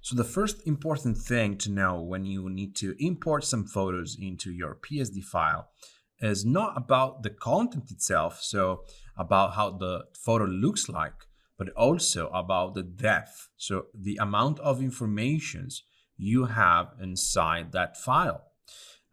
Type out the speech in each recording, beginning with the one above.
So the first important thing to know when you need to import some photos into your PSD file is not about the content itself, so about how the photo looks like, but also about the depth, so the amount of informations you have inside that file.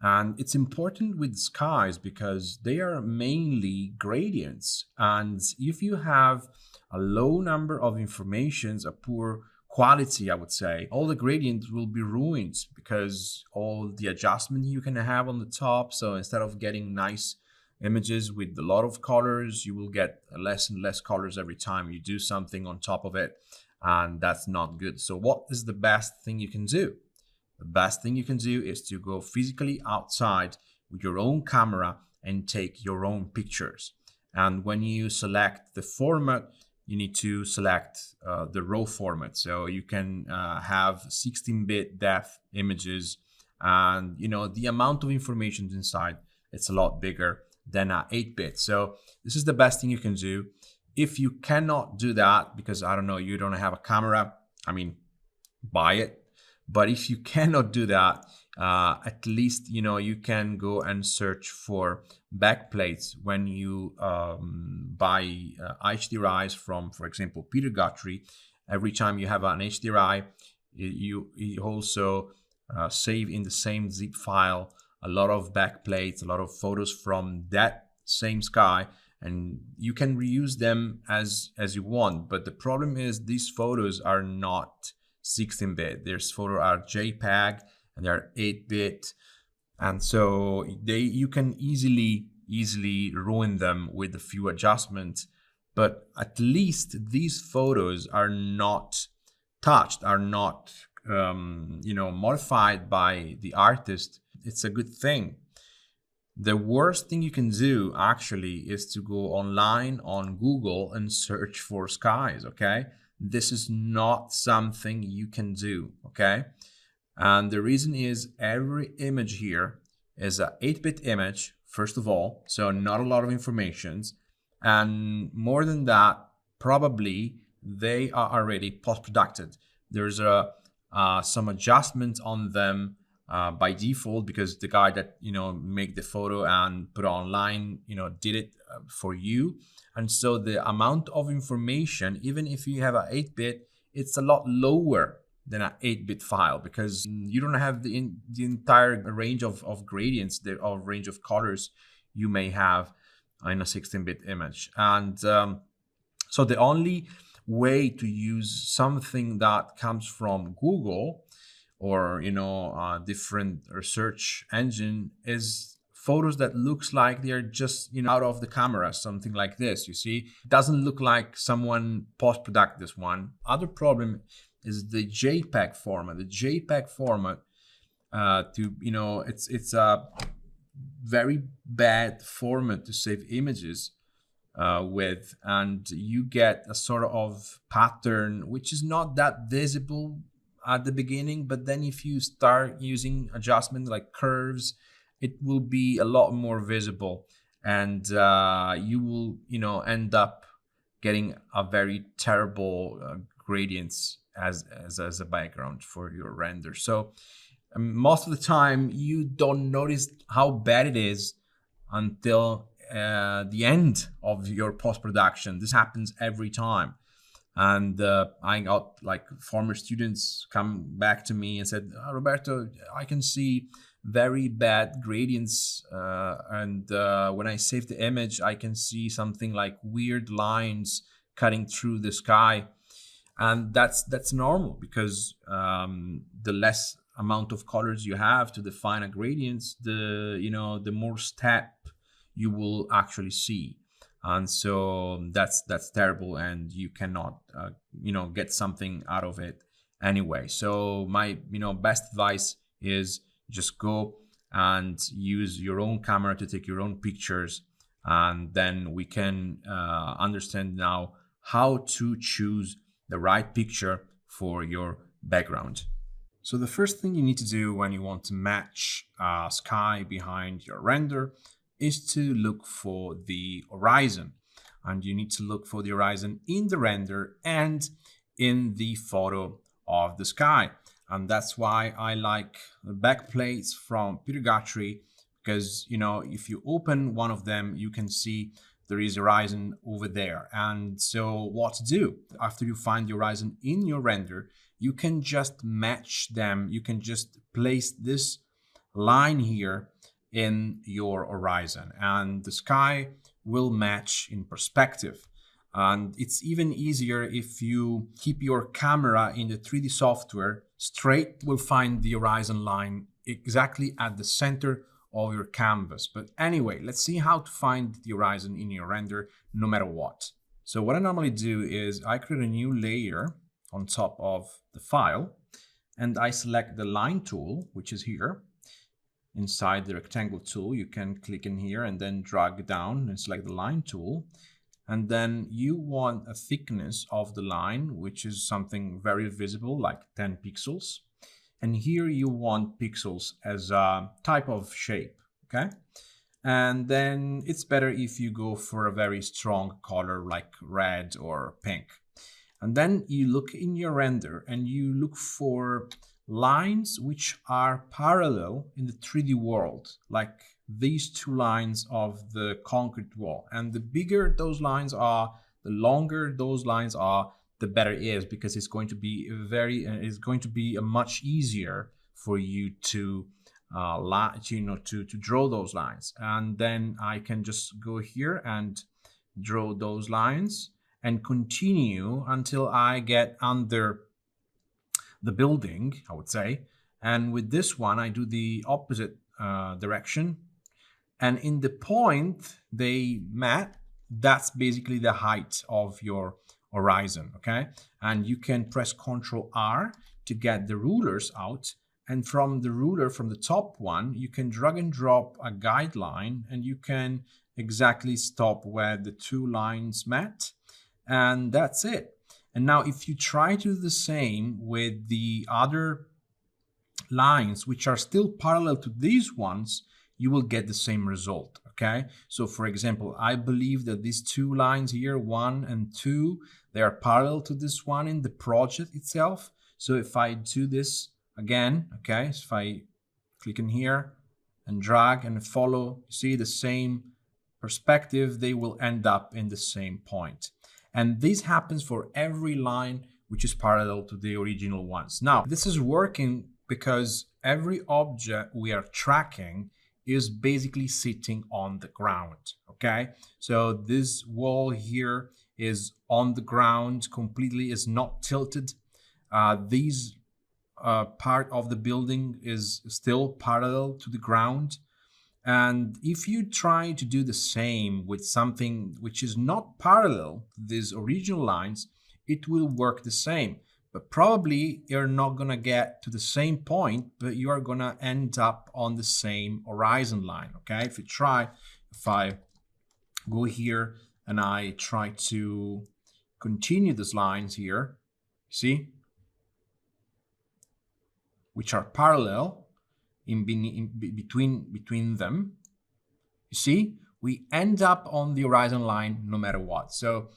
And it's important with skies because they are mainly gradients. And if you have a low number of informations, a poor quality, I would say, all the gradients will be ruined because all the adjustment you can have on the top. So instead of getting nice images with a lot of colors, you will get less and less colors every time you do something on top of it. And that's not good. So what is the best thing you can do? The best thing you can do is to go physically outside with your own camera and take your own pictures. And when you select the format, you need to select the RAW format. So you can have 16-bit depth images, and the amount of information inside, it's a lot bigger than 8-bit. So this is the best thing you can do. If you cannot do that because, I don't know, you don't have a camera, I mean, buy it. But if you cannot do that, at least you can go and search for backplates when you buy HDRIs from, for example, Peter Guthrie. Every time you have an HDRI, you also save in the same zip file a lot of backplates, a lot of photos from that same sky, and you can reuse them as you want. But the problem is these photos are not 16-bit. There's photos are JPEG and they're 8-bit, and so you can easily ruin them with a few adjustments. But at least these photos are not touched, are not modified by the artist. It's a good thing. The worst thing you can do actually is to go online on Google and search for skies, okay? This is not something you can do, okay? And the reason is every image here is a 8-bit image, first of all, so not a lot of informations. And more than that, probably they are already post-produced. There's some adjustments on them by default because the guy that make the photo and put it online did it for you. And so the amount of information, even if you have an 8-bit, it's a lot lower than an 8-bit file because you don't have the entire range of gradients, the range of colors you may have in a 16-bit image. And so the only way to use something that comes from Google or different research engine is photos that looks like they're just out of the camera, something like this. You see, it doesn't look like someone post-product this one. Other problem is the JPEG format. The JPEG format it's a very bad format to save images with, and you get a sort of pattern which is not that visible at the beginning, but then if you start using adjustments like curves, it will be a lot more visible, and you will end up getting a very terrible gradients as a background for your render. So most of the time you don't notice how bad it is until the end of your post-production. This happens every time. And I got like former students come back to me and said, Roberto, I can see very bad gradients, and when I save the image, I can see something like weird lines cutting through the sky. And that's normal because the less amount of colors you have to define a gradient, the more step you will actually see. And so that's terrible, and you cannot get something out of it anyway. So my best advice is just go and use your own camera to take your own pictures, and then we can understand now how to choose the right picture for your background. So the first thing you need to do when you want to match sky behind your render is to look for the horizon. And you need to look for the horizon in the render and in the photo of the sky. And that's why I like the backplates from Peter Guthrie, because, you know, if you open one of them, you can see there is a horizon over there. And so what to do? After you find the horizon in your render, you can just match them. You can just place this line here in your horizon, and the sky will match in perspective. And it's even easier if you keep your camera in the 3D software straight. Will find the horizon line exactly at the center of your canvas. But anyway, let's see how to find the horizon in your render no matter what. So what I normally do is I create a new layer on top of the file, and I select the line tool, which is here. Inside the rectangle tool, you can click in here and then drag down and select the line tool. And then you want a thickness of the line, which is something very visible, like 10 pixels. And here you want pixels as a type of shape, okay? And then it's better if you go for a very strong color like red or pink. And then you look in your render and you look for lines which are parallel in the 3D world, like these two lines of the concrete wall. And the bigger those lines are, the longer those lines are, the better it is, because it's going to be much easier for you to draw those lines. And then I can just go here and draw those lines and continue until I get under the building, I would say. And with this one, I do the opposite direction. And in the point they met, that's basically the height of your horizon, okay? And you can press Ctrl R to get the rulers out. And from the ruler, from the top one, you can drag and drop a guideline, and you can exactly stop where the two lines met. And that's it. And now if you try to do the same with the other lines, which are still parallel to these ones, you will get the same result, okay? So for example, I believe that these two lines here, 1 and 2, they are parallel to this one in the project itself. So if I do this again, okay, so if I click in here and drag and follow, see the same perspective, they will end up in the same point. And this happens for every line which is parallel to the original ones. Now, this is working because every object we are tracking is basically sitting on the ground, okay? So this wall here is on the ground completely, is not tilted. These part of the building is still parallel to the ground. And if you try to do the same with something which is not parallel to these original lines, it will work the same. But probably you're not going to get to the same point, but you are going to end up on the same horizon line, okay? If I go here and I try to continue these lines here, see, which are parallel, between them, you see, we end up on the horizon line no matter what. So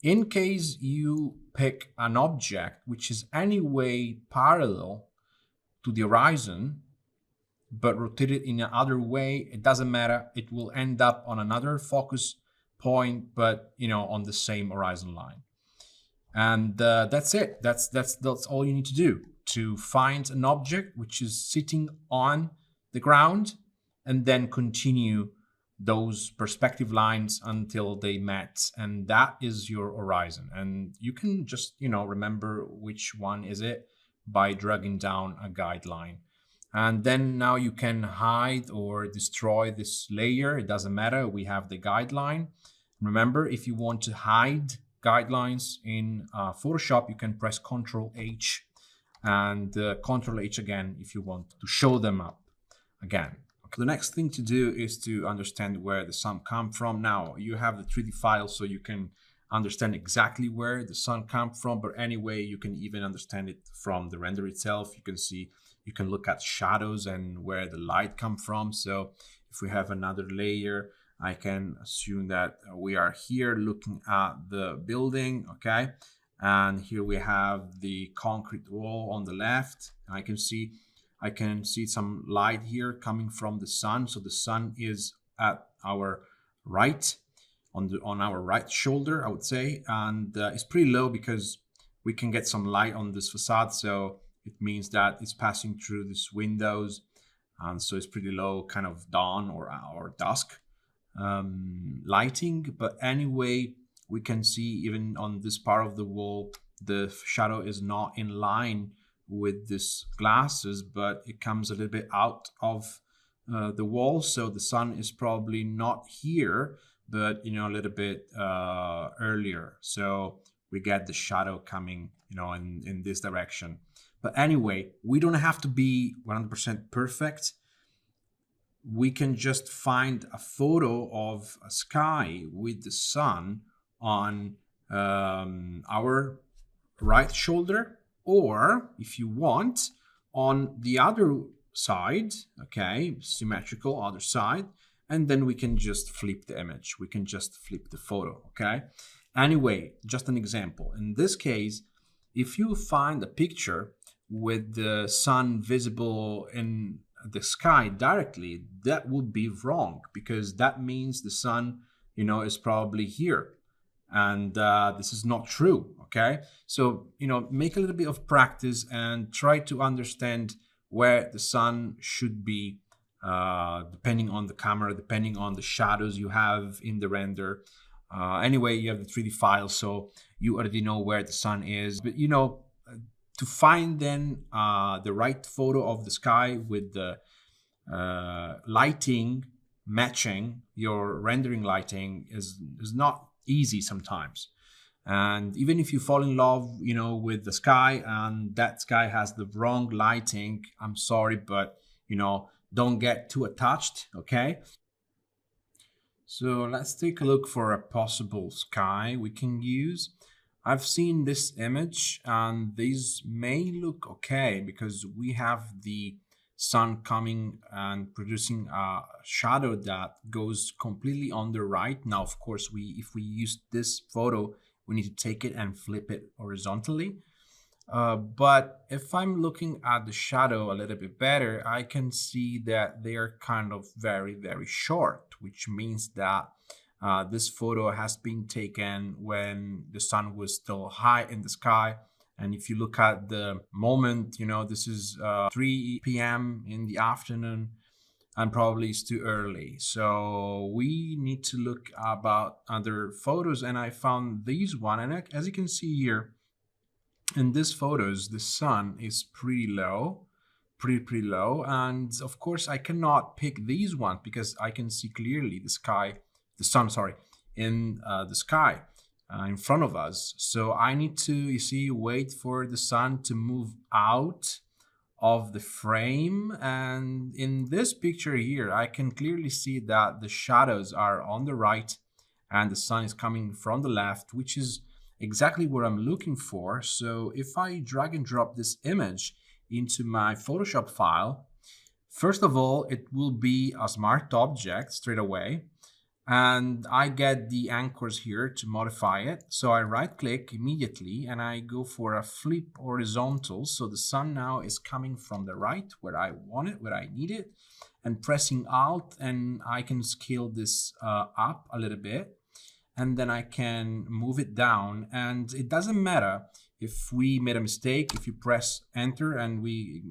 in case you pick an object which is anyway parallel to the horizon, but rotated in another way, it doesn't matter. It will end up on another focus point, but on the same horizon line. And that's it. That's all you need to do, to find an object which is sitting on the ground and then continue those perspective lines until they met, and that is your horizon. And you can just remember which one is it by dragging down a guideline. And then now you can hide or destroy this layer. It doesn't matter. We have the guideline. Remember, if you want to hide guidelines in Photoshop, you can press Ctrl H and Ctrl H again if you want to show them up again. Okay. The next thing to do is to understand where the sun comes from. Now you have the 3D file, so you can understand exactly where the sun comes from, but anyway, you can even understand it from the render itself. You can look at shadows and where the light comes from. So if we have another layer, I can assume that we are here looking at the building, okay? And here we have the concrete wall on the left. I can see some light here coming from the sun. So the sun is at our right, on our right shoulder, I would say, and it's pretty low because we can get some light on this facade. So it means that it's passing through these windows, and so it's pretty low, kind of dawn or dusk lighting. But anyway, we can see even on this part of the wall, the shadow is not in line with this glasses, but it comes a little bit out of the wall. So the sun is probably not here, but a little bit earlier. So we get the shadow coming, in this direction. But anyway, we don't have to be 100% perfect. We can just find a photo of a sky with the sun on our right shoulder, or if you want, on the other side, okay, symmetrical other side, and then we can just flip the image. We can just flip the photo, okay? Anyway, just an example. In this case, if you find a picture with the sun visible in the sky directly, that would be wrong, because that means the sun, is probably here. And this is not true, okay? So, make a little bit of practice and try to understand where the sun should be, depending on the camera, depending on the shadows you have in the render. Anyway, you have the 3D file, so you already know where the sun is. But, to find then the right photo of the sky with the lighting matching your rendering lighting is not easy sometimes. And even if you fall in love, with the sky, and that sky has the wrong lighting, I'm sorry, but don't get too attached, okay? So let's take a look for a possible sky we can use. I've seen this image, and these may look okay because we have the sun coming and producing a shadow that goes completely on the right. Now, of course, if we use this photo, we need to take it and flip it horizontally. But if I'm looking at the shadow a little bit better, I can see that they are kind of very, very short, which means that this photo has been taken when the sun was still high in the sky. And if you look at the moment, this is 3 p.m. in the afternoon, and probably it's too early. So we need to look about other photos, and I found these one. And as you can see here, in these photos, the sun is pretty low, pretty low. And of course, I cannot pick these ones because I can see clearly the sun, in the sky in front of us. So I need to, wait for the sun to move out of the frame. And in this picture here, I can clearly see that the shadows are on the right and the sun is coming from the left, which is exactly what I'm looking for. So if I drag and drop this image into my Photoshop file, first of all, it will be a smart object straight away. And I get the anchors here to modify it. So I right click immediately and I go for a flip horizontal. So the sun now is coming from the right where I want it, where I need it, and pressing Alt, and I can scale this up a little bit. And then I can move it down, and it doesn't matter if we made a mistake. If you press enter and we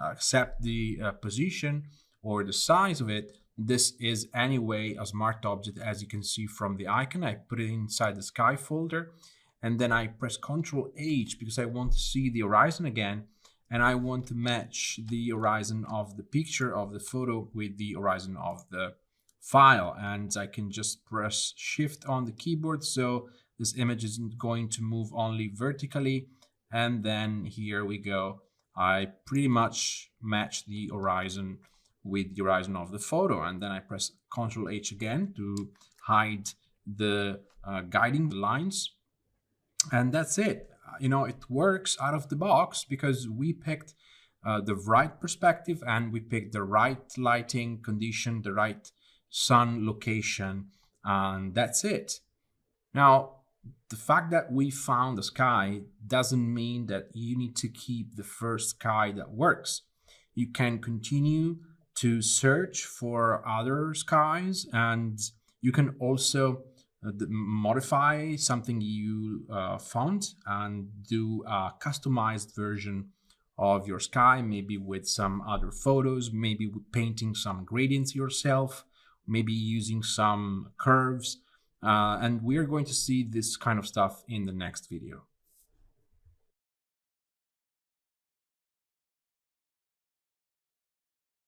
accept the position or the size of it, this is anyway a smart object. As you can see from the icon, I put it inside the sky folder, and then I press Ctrl H because I want to see the horizon again, and I want to match the horizon of the picture of the photo with the horizon of the file. And I can just press Shift on the keyboard, so this image isn't going to move only vertically. And then here we go, I pretty much match the horizon with the horizon of the photo. And then I press Ctrl H again to hide the guiding lines, and that's it. It works out of the box because we picked the right perspective, and we picked the right lighting condition, the right sun location, and that's it. Now, The fact that we found a sky doesn't mean that you need to keep the first sky that works. You can continue to search for other skies, and you can also modify something you found and do a customized version of your sky, maybe with some other photos, maybe with painting some gradients yourself, maybe using some curves. And we are going to see this kind of stuff in the next video.